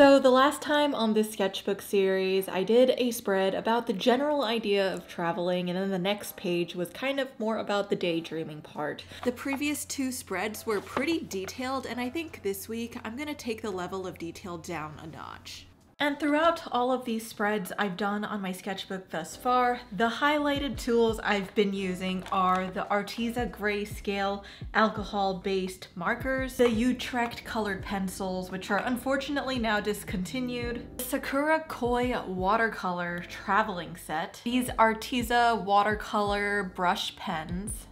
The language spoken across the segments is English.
So the last time on this sketchbook series, I did a spread about the general idea of traveling, and then the next page was kind of more about the daydreaming part. The previous two spreads were pretty detailed, and I think this week I'm gonna take the level of detail down a notch. And throughout all of these spreads I've done on my sketchbook thus far, the highlighted tools I've been using are the Arteza Grayscale alcohol-based markers, the Utrecht colored pencils, which are unfortunately now discontinued, the Sakura Koi watercolor traveling set, these Arteza watercolor brush pens,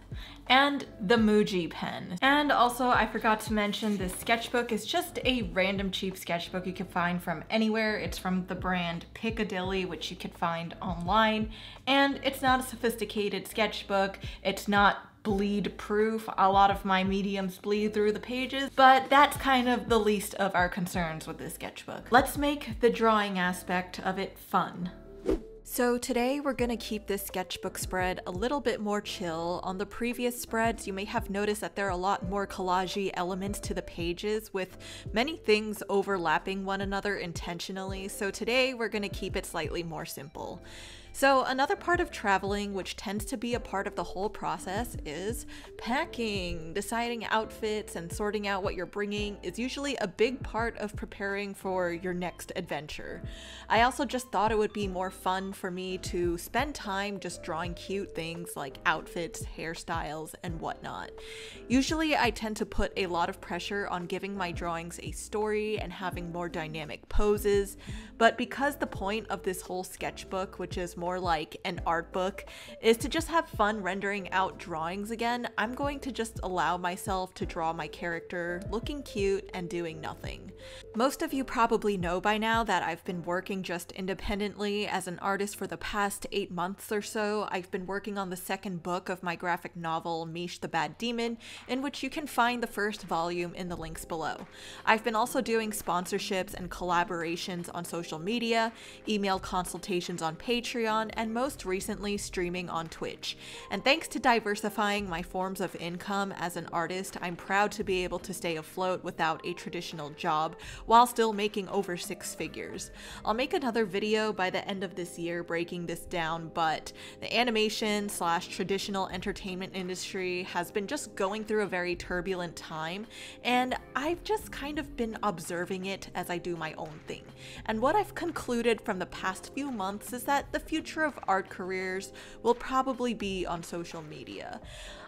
and the Muji pen. And also, I forgot to mention, this sketchbook is just a random cheap sketchbook you can find from anywhere. It's from the brand Piccadilly, which you can find online. And it's not a sophisticated sketchbook. It's not bleed proof. A lot of my mediums bleed through the pages, but that's kind of the least of our concerns with this sketchbook. Let's make the drawing aspect of it fun. So today we're gonna keep this sketchbook spread a little bit more chill. On the previous spreads, you may have noticed that there are a lot more collage-y elements to the pages, with many things overlapping one another intentionally. So today we're gonna keep it slightly more simple. So another part of traveling, which tends to be a part of the whole process, is packing. Deciding outfits and sorting out what you're bringing is usually a big part of preparing for your next adventure. I also just thought it would be more fun for me to spend time just drawing cute things like outfits, hairstyles, and whatnot. Usually I tend to put a lot of pressure on giving my drawings a story and having more dynamic poses, but because the point of this whole sketchbook, which is more like an art book, is to just have fun rendering out drawings again, I'm going to just allow myself to draw my character looking cute and doing nothing. Most of you probably know by now that I've been working just independently as an artist for the past 8 months or so. I've been working on the second book of my graphic novel, Mish the Bad Demon, in which you can find the first volume in the links below. I've been also doing sponsorships and collaborations on social media, email consultations on Patreon, and most recently streaming on Twitch. And thanks to diversifying my forms of income as an artist, I'm proud to be able to stay afloat without a traditional job while still making over 6 figures. I'll make another video by the end of this year breaking this down, but the animation / traditional entertainment industry has been just going through a very turbulent time, and I've just kind of been observing it as I do my own thing. And what I've concluded from the past few months is that the future of art careers will probably be on social media.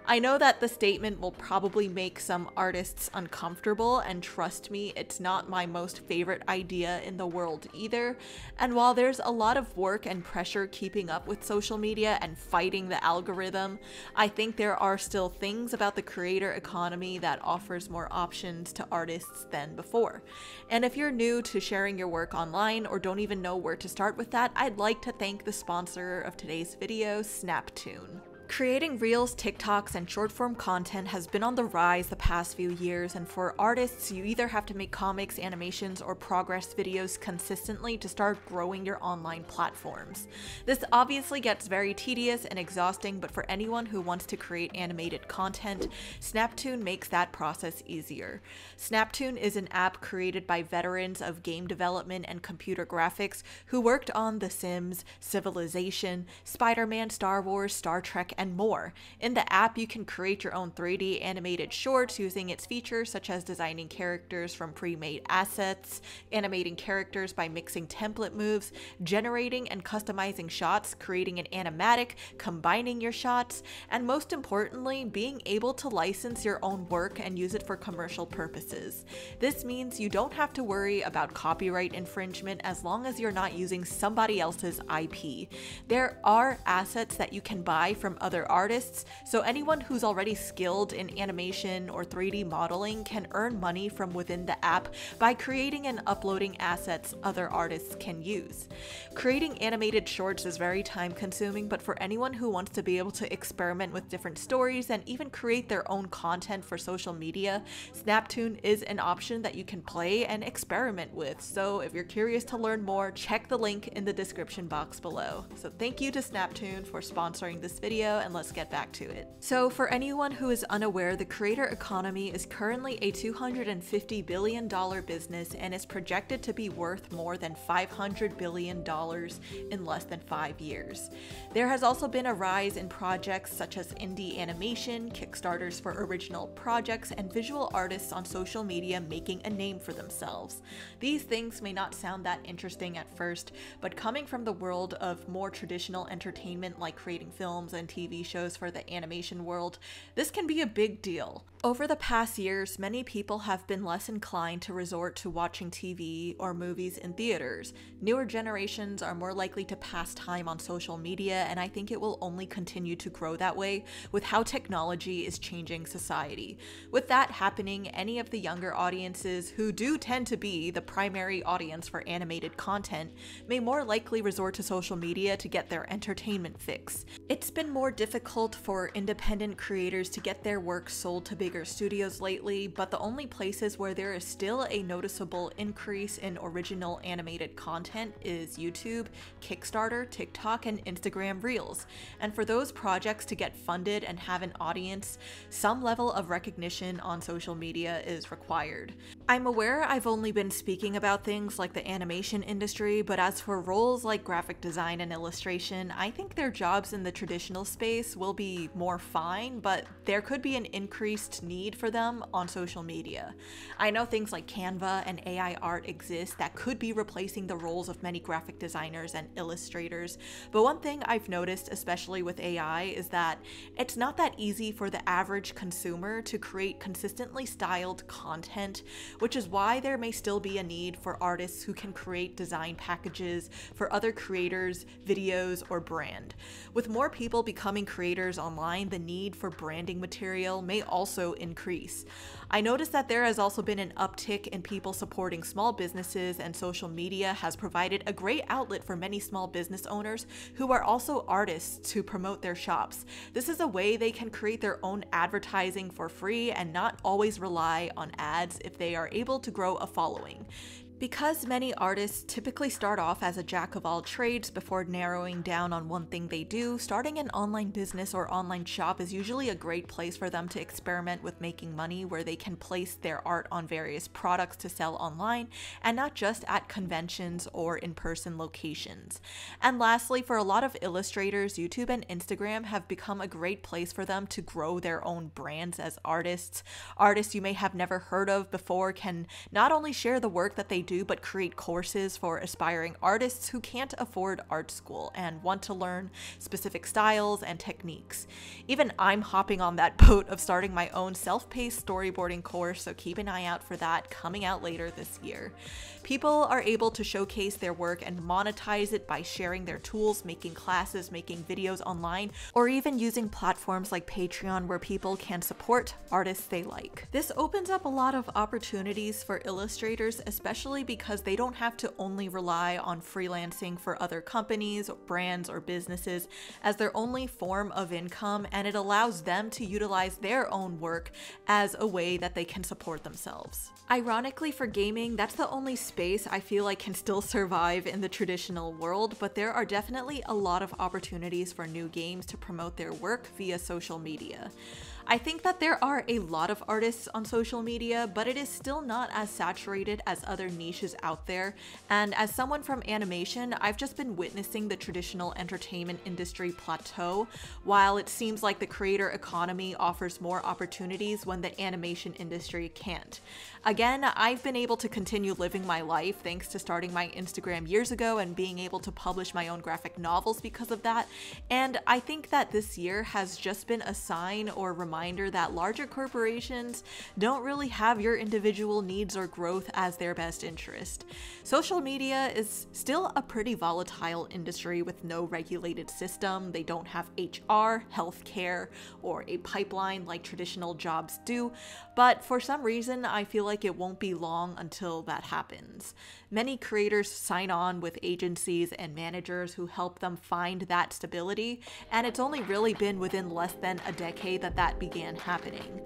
I know that the statement will probably make some artists uncomfortable, and trust me, it's not my most favorite idea in the world either. And while there's a lot of work and pressure keeping up with social media and fighting the algorithm, I think there are still things about the creator economy that offers more options to artists than before. And if you're new to sharing your work online or don't even know where to start with that, I'd like to thank the sponsor of today's video, Snaptoon. Creating Reels, TikToks, and short-form content has been on the rise the past few years, and for artists, you either have to make comics, animations, or progress videos consistently to start growing your online platforms. This obviously gets very tedious and exhausting, but for anyone who wants to create animated content, Snaptoon makes that process easier. Snaptoon is an app created by veterans of game development and computer graphics who worked on The Sims, Civilization, Spider-Man, Star Wars, Star Trek, and more. In the app, you can create your own 3D animated shorts using its features such as designing characters from pre-made assets, animating characters by mixing template moves, generating and customizing shots, creating an animatic, combining your shots, and most importantly, being able to license your own work and use it for commercial purposes. This means you don't have to worry about copyright infringement as long as you're not using somebody else's IP. There are assets that you can buy from other artists, so anyone who's already skilled in animation or 3D modeling can earn money from within the app by creating and uploading assets other artists can use. Creating animated shorts is very time consuming, but for anyone who wants to be able to experiment with different stories and even create their own content for social media, Snaptoon is an option that you can play and experiment with. So if you're curious to learn more, check the link in the description box below. So thank you to Snaptoon for sponsoring this video. video and let's get back to it. So for anyone who is unaware, the creator economy is currently a $250 billion business and is projected to be worth more than $500 billion in less than 5 years. There has also been a rise in projects such as indie animation, Kickstarters for original projects, and visual artists on social media making a name for themselves. These things may not sound that interesting at first, but coming from the world of more traditional entertainment like creating films and TV shows for the animation world, this can be a big deal. Over the past years, many people have been less inclined to resort to watching TV or movies in theaters. Newer generations are more likely to pass time on social media, and I think it will only continue to grow that way with how technology is changing society. With that happening, any of the younger audiences who do tend to be the primary audience for animated content may more likely resort to social media to get their entertainment fix. It's been more difficult for independent creators to get their work sold to bigger studios lately, but the only places where there is still a noticeable increase in original animated content is YouTube, Kickstarter, TikTok, and Instagram Reels. And for those projects to get funded and have an audience, some level of recognition on social media is required. I'm aware I've only been speaking about things like the animation industry, but as for roles like graphic design and illustration, I think their jobs in the traditional space will be more fine, but there could be an increased need for them on social media. I know things like Canva and AI art exist that could be replacing the roles of many graphic designers and illustrators, but one thing I've noticed, especially with AI, is that it's not that easy for the average consumer to create consistently styled content, which is why there may still be a need for artists who can create design packages for other creators, videos, or brand. With more people becoming creators online, the need for branding material may also increase. I noticed that there has also been an uptick in people supporting small businesses, and social media has provided a great outlet for many small business owners who are also artists to promote their shops. This is a way they can create their own advertising for free and not always rely on ads if they are able to grow a following. Because many artists typically start off as a jack of all trades before narrowing down on one thing they do, starting an online business or online shop is usually a great place for them to experiment with making money, where they can place their art on various products to sell online and not just at conventions or in-person locations. And lastly, for a lot of illustrators, YouTube and Instagram have become a great place for them to grow their own brands as artists. Artists you may have never heard of before can not only share the work that they do, but create courses for aspiring artists who can't afford art school and want to learn specific styles and techniques. Even I'm hopping on that boat of starting my own self-paced storyboarding course, so keep an eye out for that coming out later this year. People are able to showcase their work and monetize it by sharing their tools, making classes, making videos online, or even using platforms like Patreon where people can support artists they like. This opens up a lot of opportunities for illustrators, especially because they don't have to only rely on freelancing for other companies, brands, or businesses as their only form of income, and it allows them to utilize their own work as a way that they can support themselves. Ironically, for gaming, that's the only space I feel like can still survive in the traditional world, but there are definitely a lot of opportunities for new games to promote their work via social media. I think that there are a lot of artists on social media, but it is still not as saturated as other niches out there, and as someone from animation, I've just been witnessing the traditional entertainment industry plateau, while it seems like the creator economy offers more opportunities when the animation industry can't. Again, I've been able to continue living my life thanks to starting my Instagram years ago and being able to publish my own graphic novels because of that, and I think that this year has just been a sign or reminder that larger corporations don't really have your individual needs or growth as their best interest. Social media is still a pretty volatile industry with no regulated system. They don't have HR, healthcare, or a pipeline like traditional jobs do, but for some reason I feel like it won't be long until that happens. Many creators sign on with agencies and managers who help them find that stability, and it's only really been within less than a decade that that began happening.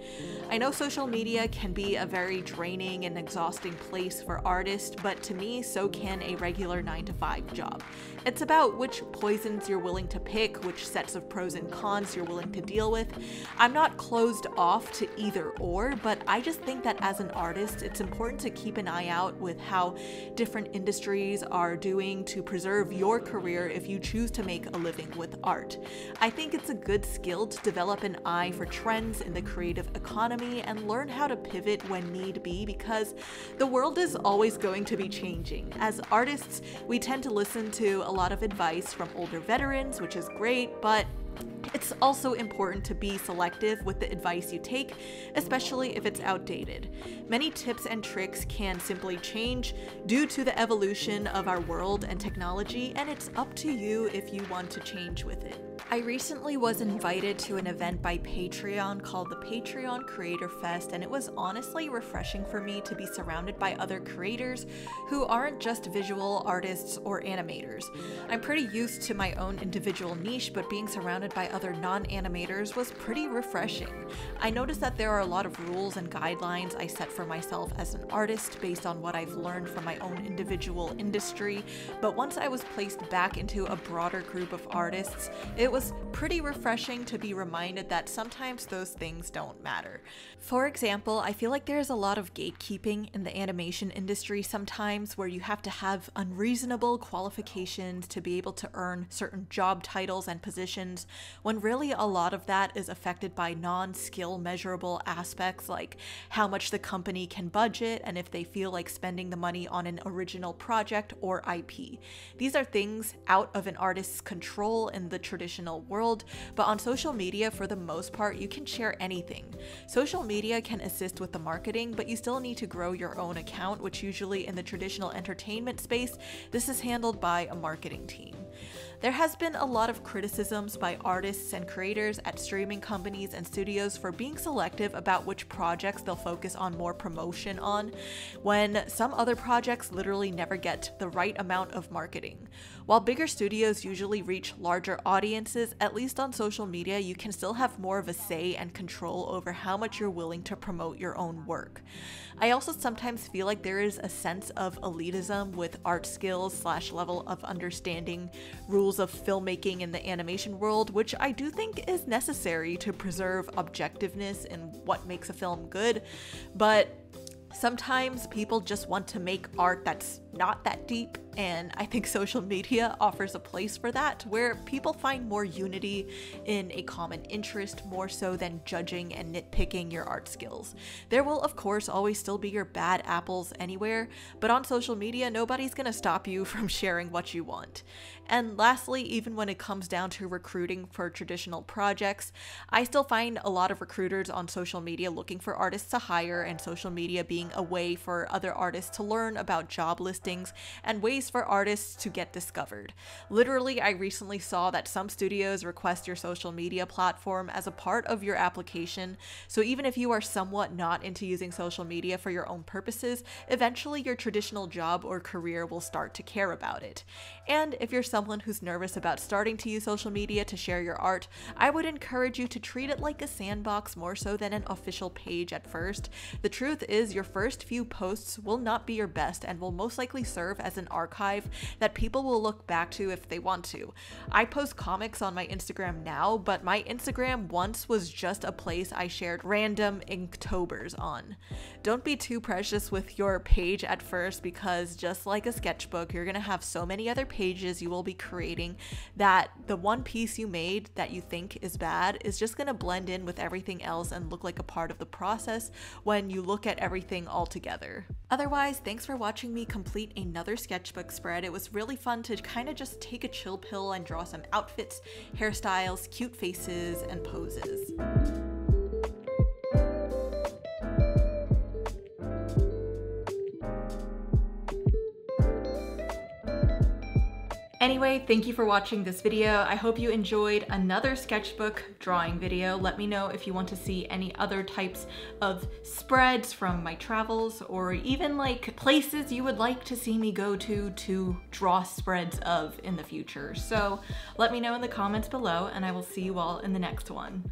I know social media can be a very draining and exhausting place for artists, but to me, so can a regular 9-to-5 job. It's about which poisons you're willing to pick, which sets of pros and cons you're willing to deal with. I'm not closed off to either or, but I just think that as an artist, it's important to keep an eye out with how different industries are doing to preserve your career if you choose to make a living with art. I think it's a good skill to develop an eye for trends in the creative economy and learn how to pivot when need be, because the world is always going to be changing. As artists, we tend to listen to a lot of advice from older veterans, which is great, but it's also important to be selective with the advice you take, especially if it's outdated. Many tips and tricks can simply change due to the evolution of our world and technology, and it's up to you if you want to change with it. I recently was invited to an event by Patreon called the Patreon Creator Fest, and it was honestly refreshing for me to be surrounded by other creators who aren't just visual artists or animators. I'm pretty used to my own individual niche, but being surrounded by other non-animators was pretty refreshing. I noticed that there are a lot of rules and guidelines I set for myself as an artist based on what I've learned from my own individual industry, but once I was placed back into a broader group of artists, it was pretty refreshing to be reminded that sometimes those things don't matter. For example, I feel like there's a lot of gatekeeping in the animation industry sometimes, where you have to have unreasonable qualifications to be able to earn certain job titles and positions, when really a lot of that is affected by non-skill measurable aspects like how much the company can budget and if they feel like spending the money on an original project or IP. These are things out of an artist's control in the traditional world, but on social media, for the most part, you can share anything. Social media can assist with the marketing, but you still need to grow your own account, which usually in the traditional entertainment space, this is handled by a marketing team. There has been a lot of criticisms by artists and creators at streaming companies and studios for being selective about which projects they'll focus on more promotion on, when some other projects literally never get the right amount of marketing. While bigger studios usually reach larger audiences, at least on social media, you can still have more of a say and control over how much you're willing to promote your own work. I also sometimes feel like there is a sense of elitism with art skills / level of understanding rules of filmmaking in the animation world, which I do think is necessary to preserve objectiveness in what makes a film good, but sometimes people just want to make art that's not that deep, and I think social media offers a place for that, where people find more unity in a common interest more so than judging and nitpicking your art skills. There will of course always still be your bad apples anywhere, but on social media nobody's gonna stop you from sharing what you want. And lastly, even when it comes down to recruiting for traditional projects, I still find a lot of recruiters on social media looking for artists to hire, and social media being a way for other artists to learn about job listings and ways for artists to get discovered. Literally, I recently saw that some studios request your social media platform as a part of your application, so even if you are somewhat not into using social media for your own purposes, eventually your traditional job or career will start to care about it. And if you're someone who's nervous about starting to use social media to share your art, I would encourage you to treat it like a sandbox more so than an official page at first. The truth is, your first few posts will not be your best and will most likely serve as an archive that people will look back to if they want to. I post comics on my Instagram now, but my Instagram once was just a place I shared random Inktobers on. Don't be too precious with your page at first, because just like a sketchbook, you're gonna have so many other pages you will be creating that the one piece you made that you think is bad is just gonna blend in with everything else and look like a part of the process when you look at everything all together. Otherwise, thanks for watching me complete another sketchbook spread. It was really fun to kind of just take a chill pill and draw some outfits, hairstyles, cute faces, and poses. Anyway, thank you for watching this video. I hope you enjoyed another sketchbook drawing video. Let me know if you want to see any other types of spreads from my travels, or even like places you would like to see me go to draw spreads of in the future. So let me know in the comments below, and I will see you all in the next one.